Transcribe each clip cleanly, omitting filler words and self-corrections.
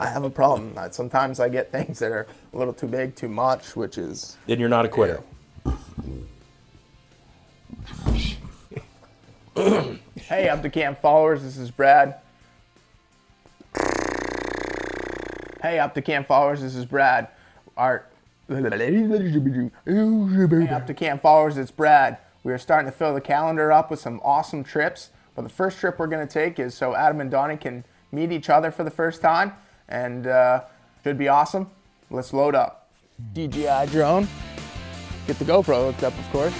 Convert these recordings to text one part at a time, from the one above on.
I have a problem. Sometimes I get things that are a little too big, too much, which is... Then you're not a quitter. Hey, Up to Camp followers, this is Brad. Hey, Up to Camp followers, this is Brad. Hey, Up to Camp followers, it's Brad. We are starting to fill the calendar up with some awesome trips. But the first trip we're going to take is so Adam and Donnie can meet each other for the first time. And should be awesome. Let's load up. DJI drone. Get the GoPro hooked up, of course.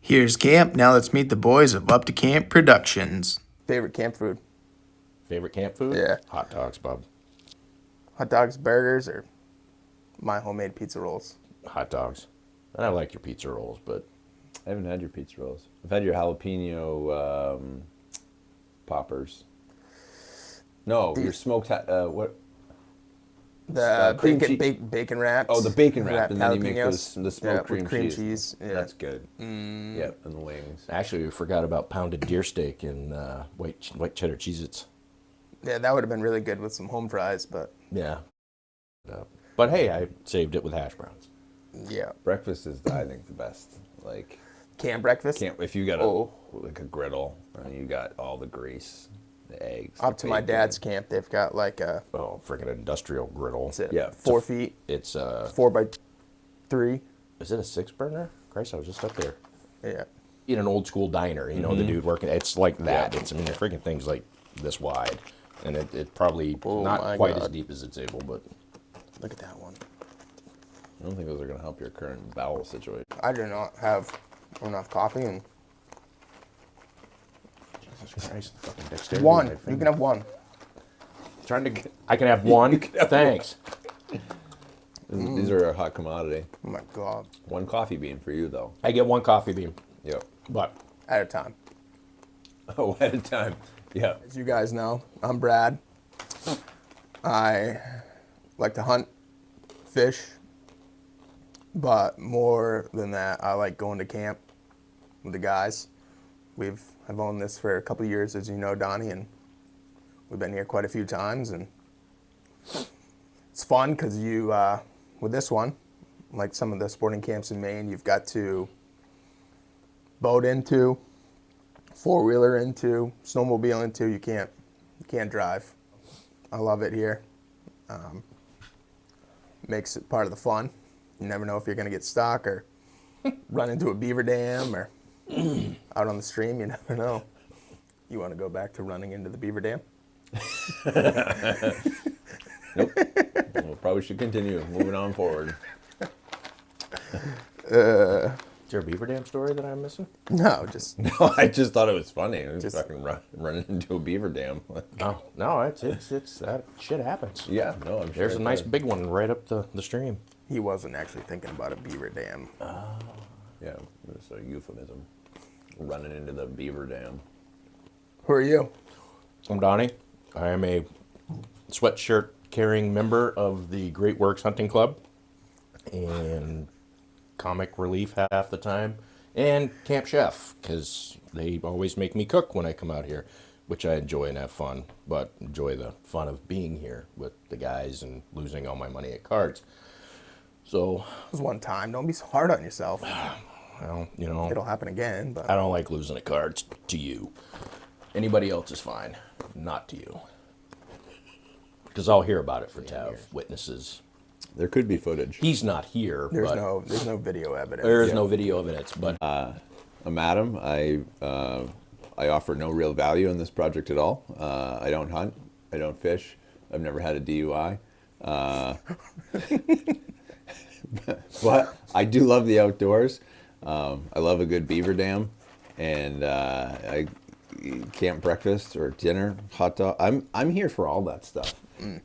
Here's camp. Now let's meet the boys of Up to Camp Productions. Favorite camp food? Favorite camp food? Yeah. Hot dogs, Bob. Hot dogs, burgers, or my homemade pizza rolls? Hot dogs. And I like your pizza rolls, but I haven't had your pizza rolls. I've had your jalapeno poppers. No, your smoked what? The cream bacon wraps. Oh, the bacon wrap, and then you make the smoked with cream cheese. Yeah. That's good. Yep, and the wings. actually we forgot about pounded deer steak and white cheddar Cheez-Its. Yeah, that would have been really good with some home fries, but... Yeah. But hey, I saved it with hash browns. Yeah. Breakfast is, I think, the best. Like Camp breakfast? if you got like a griddle, and you got all the grease, the eggs. Up to my dad's camp, they've got like a... Oh, freaking industrial griddle. Yeah. 4 feet. It's 4x3. Is it a 6-burner? Christ, I was just up there. Yeah. In an old school diner, you know, the dude working. It's like that. Yeah. It's, I mean, the freaking thing's like this wide, and it probably not quite as deep as it's able, but Look at that one. I don't think those are going to help your current bowel situation. I do not have enough coffee and... Jesus Christ, the fucking dexterity. One. You can have one. Trying to get, I can have one. Thanks. These are a hot commodity. Oh my God. One coffee bean for you, though. I get one coffee bean, Yep. but At a time. Oh, at a time. Yeah. As you guys know, I'm Brad. I like to hunt, fish, but more than that, I like going to camp with the guys. I've owned this for a couple of years, as you know, Donnie, and we've been here quite a few times, and it's fun because with this one, like some of the sporting camps in Maine, you've got to boat into, four-wheeler into, snowmobile into. You can't drive. I love it here. Makes it part of the fun. You never know if you're going to get stuck or run into a beaver dam or out on the stream. You never know. You want to go back to running into the beaver dam? Nope. We probably should continue moving on forward. is there a beaver dam story that I'm missing? No, just No, I just thought it was funny. It was fucking running into a beaver dam. No, it's that shit happens. Yeah, no, I'm sure. There's a nice big one right up the stream. he wasn't actually thinking about a beaver dam. Yeah, it's a euphemism. Running into the beaver dam. Who are you? I'm Donnie. I am a sweatshirt carrying member of the Great Works Hunting Club and comic relief half the time and camp chef because they always make me cook when I come out here, which I enjoy and have fun, but enjoy the fun of being here with the guys and losing all my money at cards. So, It was one time. Don't be so hard on yourself. well, you know, It'll happen again, but I don't like losing at cards to you. Anybody else is fine. not to you. Because I'll hear about it for Tav, witnesses. There could be footage. He's not here, There's but no video evidence. there is no video evidence. But Madam, I offer no real value in this project at all. I don't hunt. I don't fish. I've never had a DUI. But I do love the outdoors. I love a good beaver dam, and I camp breakfast or dinner, hot dog. I'm here for all that stuff,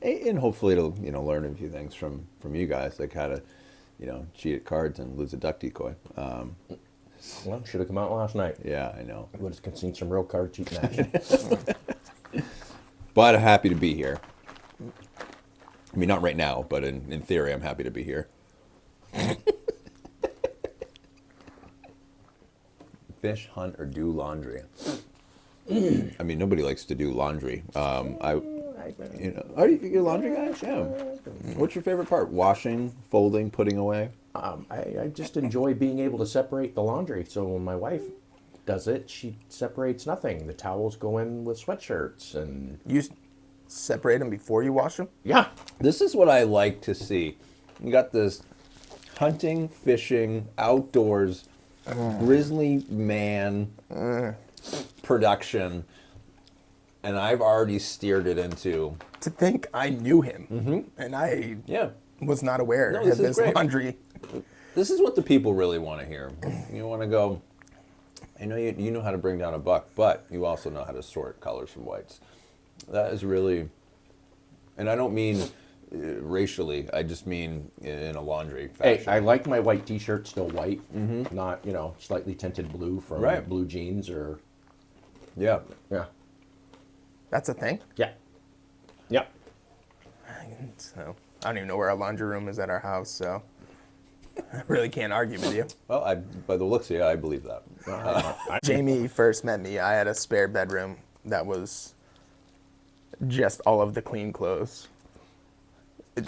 and hopefully it'll learn a few things from you guys, like how to cheat at cards and lose a duck decoy. well, should have come out last night. Yeah, I know. Would have seen some real card cheating action. But I'm happy to be here. I mean, not right now, but in theory, I'm happy to be here. Fish, hunt, or do laundry. I mean, nobody likes to do laundry. Are you a laundry guy? Yeah. What's your favorite part? Washing, folding, putting away? I just enjoy being able to separate the laundry. So when my wife does it, she separates nothing. The towels go in with sweatshirts, and You separate them before you wash them? yeah, This is what I like to see. You got this hunting, fishing, outdoors, grizzly man production, and I've already steered it into. To think I knew him, and I Yeah. was not aware No, of this is his great. laundry. This is what the people really want to hear. You want to go, I know you know how to bring down a buck, but you also know how to sort colors from whites. That is really, and I don't mean racially, I just mean in a laundry hey, fashion. I like my white T-shirt still white, not slightly tinted blue from Right. blue jeans or Yeah. yeah, That's a thing? yeah, yeah. So I don't even know where our laundry room is at our house, so I really can't argue with you. Well, by the looks of you, I believe that. Jamie first met me, I had a spare bedroom that was just all of the clean clothes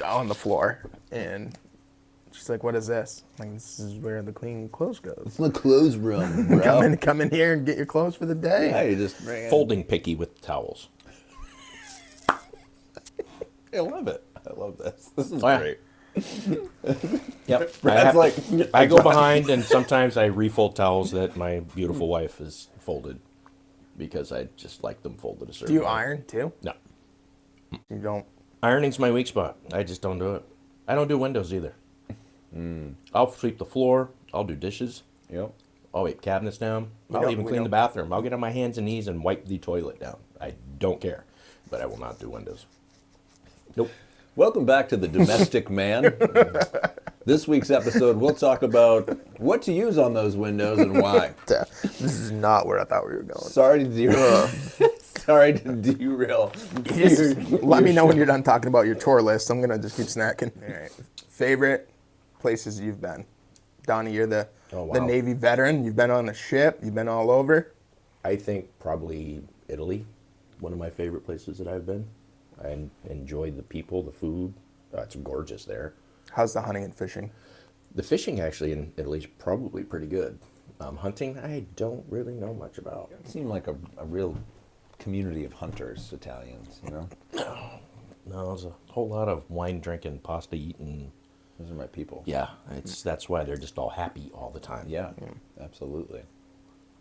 on the floor. And she's like, "What is this?" I'm like, "This is where the clean clothes goes. It's in the clothes room, bro. Come in here and get your clothes for the day." Yeah, you just bring it. Folding picky with towels. I love it. I love this. This is Oh, yeah. great. Yep. That's like I go behind, and sometimes I refold towels that my beautiful wife has folded because I just like them folded a certain Do you way. iron too? No. You don't. Ironing's my weak spot. I just don't do it. I don't do windows either. I'll sweep the floor. I'll do dishes. Yep. I'll wipe cabinets down. We I'll don't- even we clean don't- the bathroom. I'll get on my hands and knees and wipe the toilet down. I don't care. But I will not do windows. Nope. Welcome back to The Domestic Man. This week's episode, we'll talk about what to use on those windows and why. This is not where I thought we were going. Sorry to derail. Sorry to derail. Let me know when you're done talking about your chore list. I'm gonna just keep snacking. All right. Favorite places you've been? Donnie, you're the Oh, wow. the Navy veteran. You've been on a ship. You've been all over. I think probably Italy, one of my favorite places that I've been. I enjoy the people, the food. It's gorgeous there. How's the hunting and fishing? The fishing actually in Italy is probably pretty good. Hunting, I don't really know much about. It seemed like a real community of hunters, Italians, you know? No, there's a whole lot of wine drinking, pasta eating. Those are my people. Yeah, that's why they're just all happy all the time. Yeah, absolutely.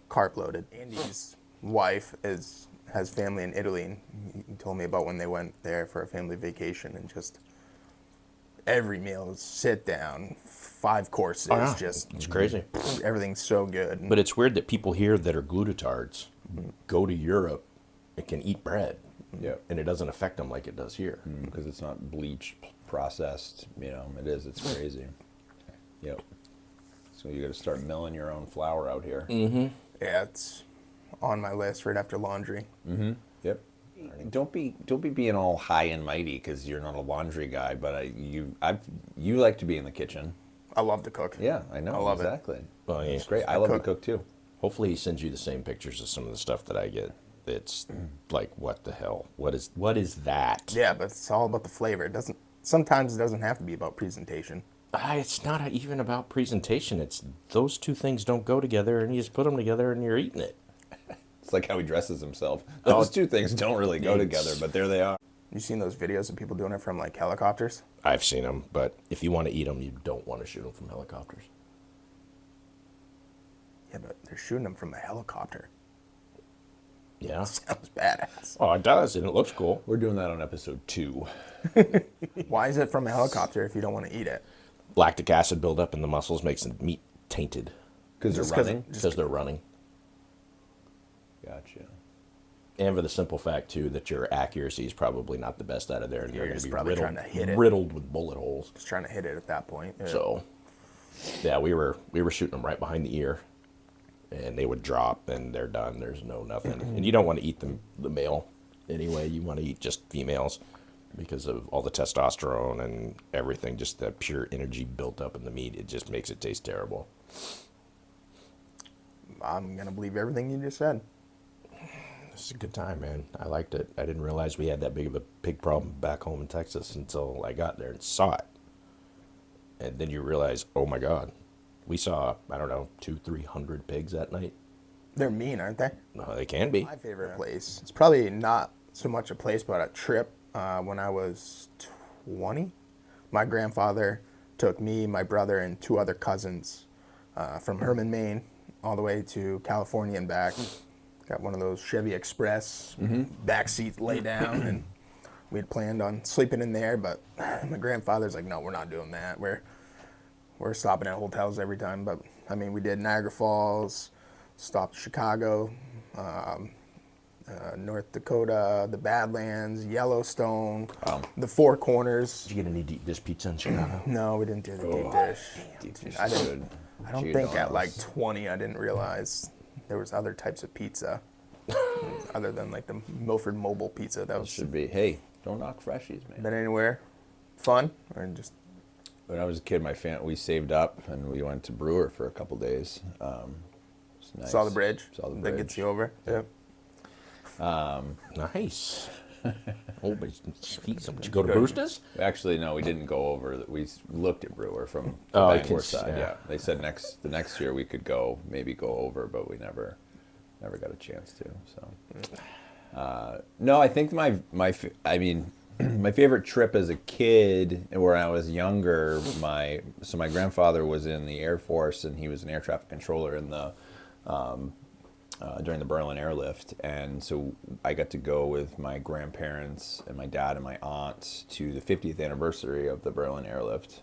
Carp loaded. Andy's wife has family in Italy, and he told me about when they went there for a family vacation, and just every meal is sit down, 5 courses, Oh, yeah. just It's crazy. everything's so good. But it's weird that people here that are glutards go to Europe and can eat bread. Yeah. And it doesn't affect them like it does here. Because it's not bleached, processed, it's crazy. Yep. So you got to start milling your own flour out here. Yeah, it's on my list right after laundry. Yep. Don't be being all high and mighty because you're not a laundry guy, but you like to be in the kitchen. I love to cook. Yeah, I know. I love it. exactly. Well, yeah. It's great. I love to cook. cook too. Hopefully he sends you the same pictures of some of the stuff that I get. It's like, what the hell? What is that? Yeah, but it's all about the flavor. Sometimes it doesn't have to be about presentation. It's not even about presentation. It's those two things don't go together, and you just put them together and you're eating it. It's like how he dresses himself. Those two things don't really go together, but there they are. You seen those videos of people doing it from like helicopters? I've seen them, but if you want to eat them, you don't want to shoot them from helicopters. Yeah, but they're shooting them from a helicopter. Yeah. Sounds badass. Oh, it does, and it looks cool. We're doing that on episode 2. Why is it from a helicopter if you don't want to eat it? Lactic acid buildup in the muscles makes the meat tainted. Because they're running? Because they're running. Gotcha. And for the simple fact, too, that your accuracy is probably not the best out of there. And You're you're going just to be probably trying to hit it. riddled with bullet holes. Just trying to hit it at that point. Yeah. So, yeah, we were shooting them right behind the ear. And they would drop, and they're done. There's no nothing. And you don't want to eat the male anyway. You want to eat just females because of all the testosterone and everything. Just the pure energy built up in the meat. It just makes it taste terrible. I'm going to believe everything you just said. It's a good time, man. I liked it. I didn't realize we had that big of a pig problem back home in Texas until I got there and saw it. And then you realize, oh my God, we saw, I don't know, 200-300 pigs that night. They're mean, aren't they? No, they can be. My favorite place. It's probably not so much a place, but a trip. When I was 20, my grandfather took me, my brother, and 2 other cousins from Herman, Maine, all the way to California and back. Got one of those Chevy Express, back seats lay down, and we had planned on sleeping in there, but my grandfather's like, no, we're not doing that. We're stopping at hotels every time, but I mean, we did Niagara Falls, stopped Chicago, North Dakota, the Badlands, Yellowstone, the Four Corners. Did you get any deep dish pizza in Chicago? No, we didn't do the deep dish. Deep dish I is didn't. good. I don't think at like 20 I didn't realize there was other types of pizza other than like the Milford Mobile pizza. That was Should be, hey, don't knock freshies, man. been anywhere fun or just When I was a kid, we saved up and we went to Brewer for a couple days. It's nice. saw the bridge. Saw the That bridge. gets you over. Yep. Nice. Oh, but did you go to Brewster's? Actually, no, we didn't go over. We looked at Brewer from the Oh, Bangor okay, side. yeah. Yeah, they said the next year we could maybe go over, but we never got a chance to. So, no, I think my favorite trip as a kid, when I was younger, my grandfather was in the Air Force and he was an air traffic controller in the during the Berlin airlift, and so I got to go with my grandparents and my dad and my aunt to the 50th anniversary of the Berlin airlift,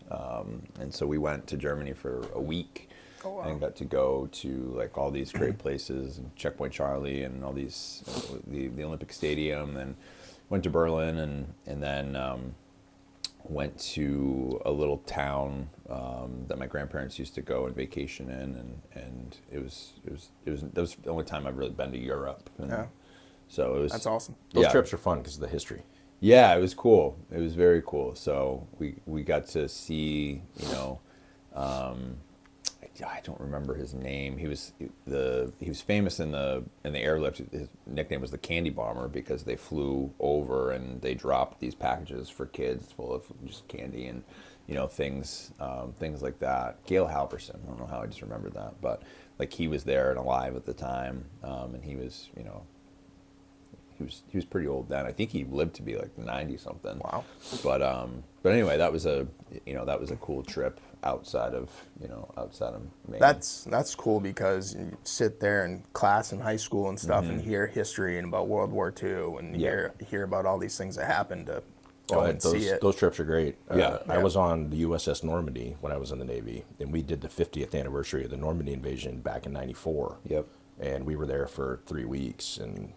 and so we went to Germany for a week. Oh, wow. And got to go to like all these great places, and Checkpoint Charlie, and all these the Olympic Stadium, and went to Berlin, and then went to a little town that my grandparents used to go and vacation in, and it was that was the only time I've really been to Europe. And Yeah. so it was. That's awesome. Those Yeah. trips are fun because of the history. Yeah, it was cool. It was very cool. So we got to see, I don't remember his name. He was famous in the airlift. His nickname was the Candy Bomber because they flew over and they dropped these packages for kids full of just candy and things like that. Gail Halverson. I don't know how I just remembered that, but like he was there and alive at the time, and he was he was pretty old then. I think he lived to be like 90 something. Wow. But anyway, that was a cool trip outside of Maine. That's cool because you sit there in class in high school and stuff and hear history and about World War II and hear about all these things that happened to go and see it. Those trips are great. Yeah. I was on the USS Normandy when I was in the Navy, and we did the 50th anniversary of the Normandy invasion back in '94. Yep. And we were there for 3 weeks, and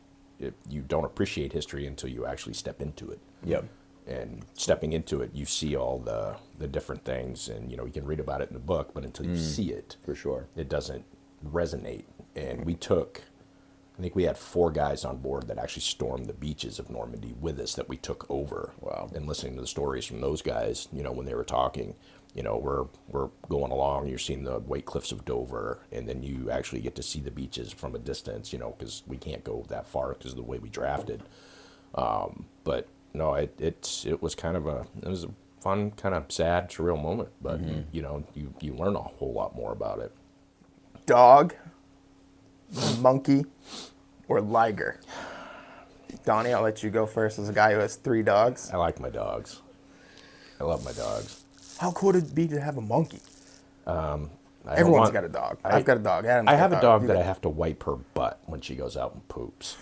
you don't appreciate history until you actually step into it. Yep. And stepping into it, you see all the different things, and you can read about it in the book, but until you see it, For sure. it doesn't resonate. And I think we had 4 guys on board that actually stormed the beaches of Normandy with us that we took over. Wow. And listening to the stories from those guys, when they were talking, we're going along, you're seeing the White Cliffs of Dover, and then you actually get to see the beaches from a distance, because we can't go that far because of the way we drafted. But no, it was kind of a fun, kind of sad, surreal moment, but you learn a whole lot more about it. Dog, monkey, or liger? Donnie, I'll let you go first as a guy who has 3 dogs. I like my dogs. I love my dogs. How cool would it be to have a monkey? I don't Everyone's want- got a dog. I've got a dog. Adam's I got have a dog You that I got- have to wipe her butt when she goes out and poops.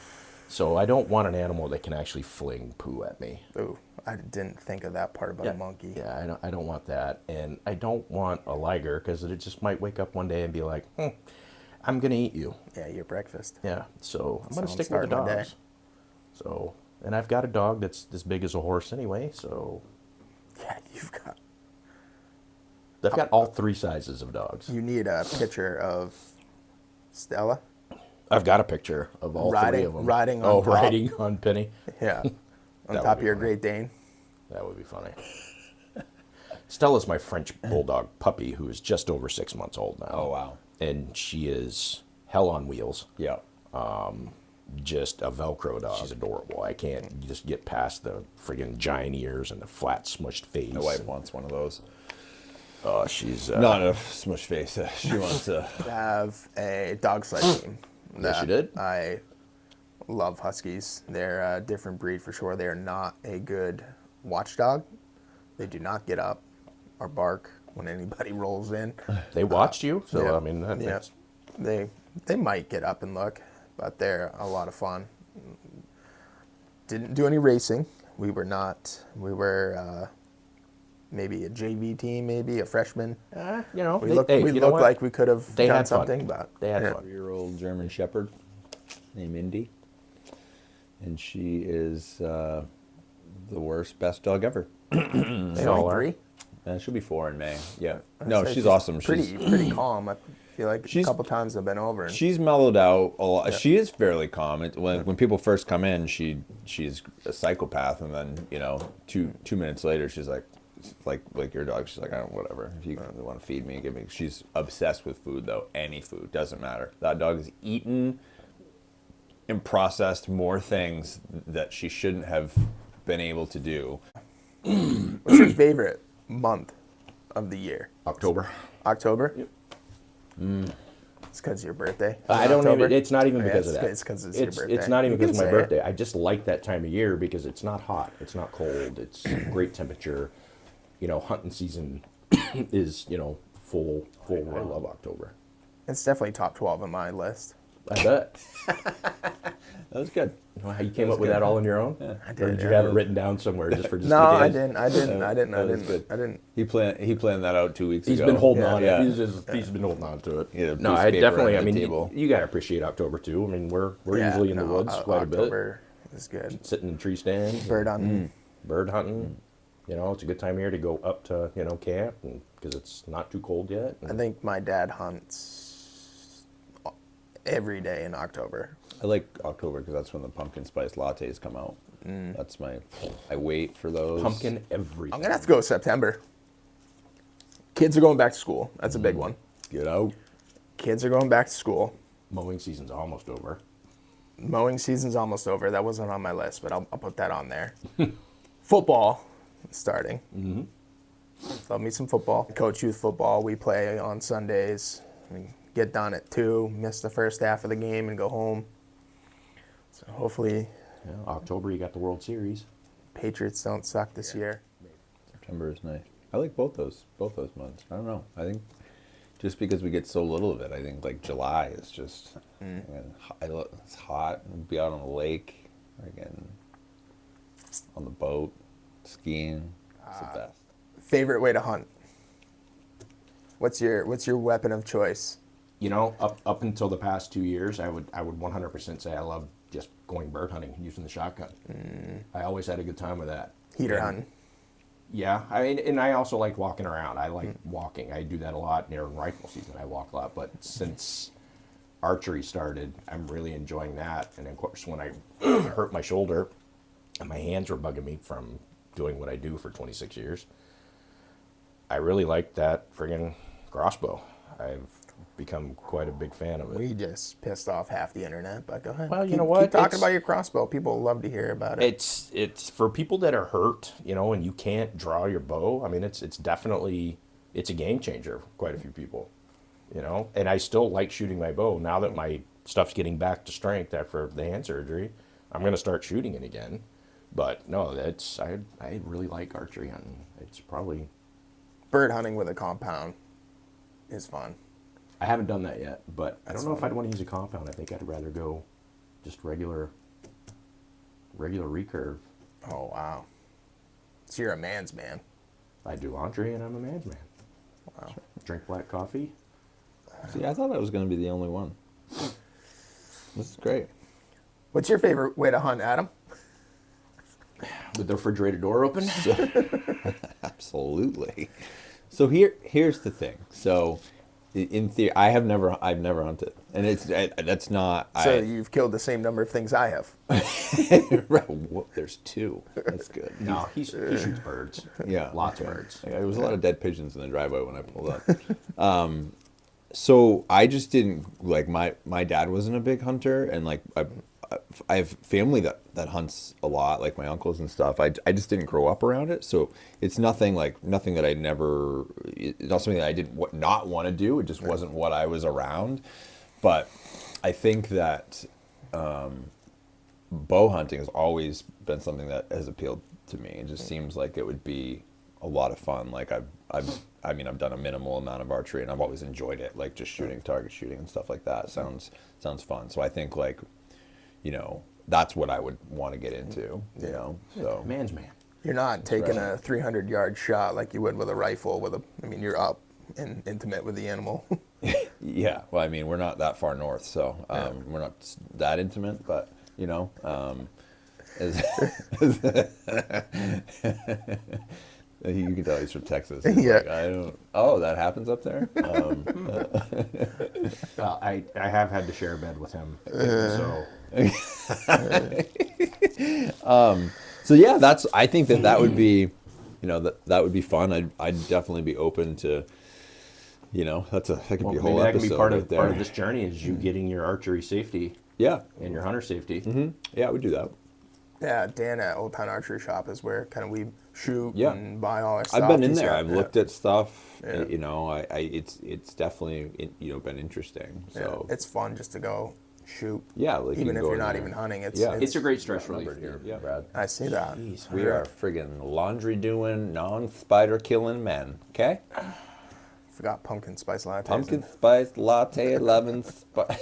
So I don't want an animal that can actually fling poo at me. Ooh, I didn't think of that part about a monkey. Yeah, I don't want that. And I don't want a liger because it just might wake up one day and be like, I'm going to eat you. Yeah, your breakfast. Yeah, so I'm going to Sounds stick with the starting my day. dogs. So, and I've got a dog that's as big as a horse anyway, so Yeah, you've got. I've got all 3 sizes of dogs. You need a picture of Stella. I've got a picture of all 3 of them. Riding on Oh, top. riding on Penny. Yeah, on would top of be your funny. Great Dane. That would be funny. Stella's my French bulldog puppy who is just over 6 months old now. Oh, wow. And she is hell on wheels. Yeah. Just a Velcro dog. She's adorable. I can't just get past the friggin' giant ears and the flat smushed face. My wife wants one of those. Oh, she's Not a smush face. She wants a. Have a dog sled team. Yes, you that did? I love Huskies. They're a different breed for sure. They are not a good watchdog. They do not get up or bark when anybody rolls in. They watched you, so Yeah. I mean, that's They might get up and look, but they're a lot of fun. Didn't do any racing. We were not. We were maybe a JV team, maybe a freshman. you know, We they- looked, hey, we you know looked what? like we could have They done had fun. something, but They had yeah. fun. 3-year-old German Shepherd named Indy. And she is the worst, best dog ever. They all only are. 3. She'll be 4 in May. Yeah. No, So she's awesome. Pretty calm. I feel like a She's- couple times I've been over. And She's mellowed out a lot. She is fairly calm. When people first come in, she's a psychopath, and then two minutes later, she's like your dog. She's like, I don't, whatever. If you want to feed me, give me. She's obsessed with food, though. Any food doesn't matter. That dog has eaten and processed more things that she shouldn't have been able to do. What's your favorite month of the year? October. October? Yep. It's because of your birthday. I don't October? even. It's not even Yeah, because of that. It's because it's your birthday. It's not even You can because of my say it. birthday. I just like that time of year because it's not hot. It's not cold. It's great temperature. Hunting season is full. I love October. It's definitely top 12 on my list. I bet. That was good. How you came up with that all on your own? I Or did, did you yeah. have it written down somewhere just No, I in case? didn't. That was good. He planned that out 2 weeks He's ago. been holding Yeah. on. Yeah. He's been holding on to it. He had a No, piece of I paper definitely. on I the mean, table. you got to appreciate October too. I mean, we're Yeah, usually in the no, woods quite a bit, October is good. sitting in tree stands, Bird hunting. bird hunting. It's a good time of year to go up to camp because it's not too cold yet. I think my dad hunts every day in October. I like October because that's when the pumpkin spice lattes come out. That's I wait for those. Pumpkin everything. I'm going to have to go September. Kids are going back to school. That's a big one. Get out. Kids are going back to school. Mowing season's almost over. Mowing season's almost over. That wasn't on my list, but I'll put that on there. Football is starting. Love me some football. Coach youth football. We play on Sundays. We get done at 2, miss the first half of the game, and go home. So hopefully Yeah, October, you got the World Series. Patriots don't suck this year. September is nice. I like both those months. I don't know. I think just because we get so little of it, I think like July is just it's hot. We'll be out on the lake, again, on the boat, skiing. It's the best. Favorite way to hunt? What's your weapon of choice? Up until the past 2 years, I would 100% say I love just going bird hunting and using the shotgun. I always had a good time with that. Heater And- hunting. Yeah, I mean, and I also like walking around. I like walking. I do that a lot during rifle season. I walk a lot, but since archery started, I'm really enjoying that. And of course, when I hurt my shoulder and my hands were bugging me from doing what I do for 26 years, I really like that friggin' crossbow. I've become quite a big fan of it. We just pissed off half the internet, but go ahead. Well, you Keep- know what? Keep talking It's- about your crossbow. People love to hear about it. It's for people that are hurt, and you can't draw your bow. I mean, it's definitely a game changer for quite a few people, And I still like shooting my bow now that my stuff's getting back to strength after the hand surgery, I'm going to start shooting it again. But no, I really like archery hunting. It's probably... Bird hunting with a compound is fun. I haven't done that yet, but I don't know if I'd want to use a compound. I think I'd rather go just regular recurve. Oh, wow. So you're a man's man. I do laundry and I'm a man's man. Wow. Drink black coffee. See, I thought I was going to be the only one. This is great. What's your favorite way to hunt, Adam? With the refrigerator door open. Absolutely. So here's the thing. So in theory, I've never hunted, and that's not. So you've killed the same number of things I have. Right, there's 2. That's good. No, he shoots birds. Yeah, Lots of birds. Yeah, there was a lot of dead pigeons in the driveway when I pulled up. So I just didn't like my dad wasn't a big hunter, and like I have family that hunts a lot, like my uncles and stuff. I just didn't grow up around it, so it's nothing that I never. It's not something that I didn't not want to do. It just wasn't what I was around. But I think that bow hunting has always been something that has appealed to me. It just seems like it would be a lot of fun. Like I've done a minimal amount of archery, and I've always enjoyed it. Like just shooting, target shooting, and stuff like that sounds fun. So I think that's what I would want to get into. You know, so Man's man. You're not taking a 300-yard shot like you would with a rifle. You're up and intimate with the animal. Yeah. Well, I mean, we're not that far north, so we're not that intimate, but you know, you can tell he's from Texas. He's Yeah. like, I don't. Oh, that happens up there. I have had to share a bed with him. So yeah, I think that would be, that would be fun. I'd definitely be open to, that could be a whole maybe that can episode be part right of there. this journey is you getting your archery safety. Yeah. And your hunter safety. Mm-hmm. Yeah, I would do that. Yeah, Dan at Old Town Archery Shop is where kind of we shoot and buy all our stuff. I've been in He's there. got- I've looked at stuff. Yeah. It's definitely been interesting. So it's fun just to go shoot. yeah, like you Even can if go you're in not there. even hunting, it's It's a great stress relief. Numbered here, Yeah. Brad. I see that. Jeez, We are friggin' laundry doing, non-spider killing men. Okay. Forgot pumpkin spice latte. Pumpkin spice latte, lemon spice.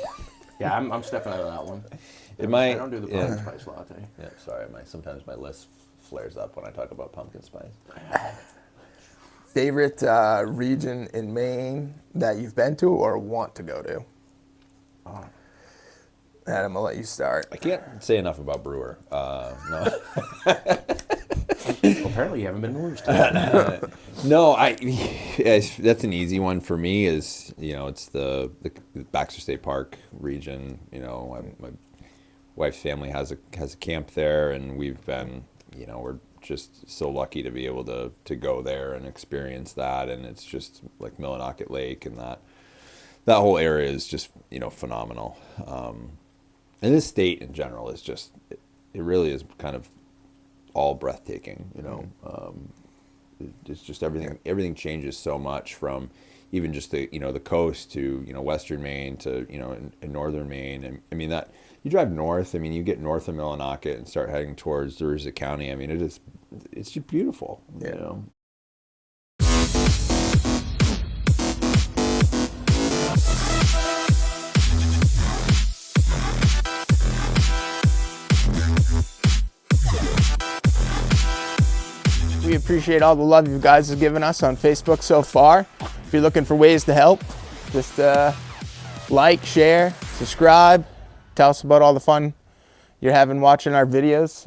Yeah, I'm stepping out of that one. I I don't do the pumpkin spice latte. Yeah, sorry. Sometimes my list flares up when I talk about pumpkin spice. Favorite region in Maine that you've been to or want to go to? Adam, I'll let you start. I can't say enough about Brewer. No. Well, apparently you haven't been to Lewiston. No, that's an easy one for me. Is it's the Baxter State Park region. My wife's family has a camp there, and we've been we're just so lucky to be able to go there and experience that. And it's just like Millinocket Lake, and that whole area is just phenomenal. And this state in general is just it really is kind of all breathtaking. It's just everything changes so much from even just the the coast to western Maine to in northern Maine. And I mean that you drive north, you get north of Millinocket and start heading towards Dorset County. It's just beautiful. Yeah. We appreciate all the love you guys have given us on Facebook so far. If you're looking for ways to help, just like, share, subscribe, tell us about all the fun you're having watching our videos.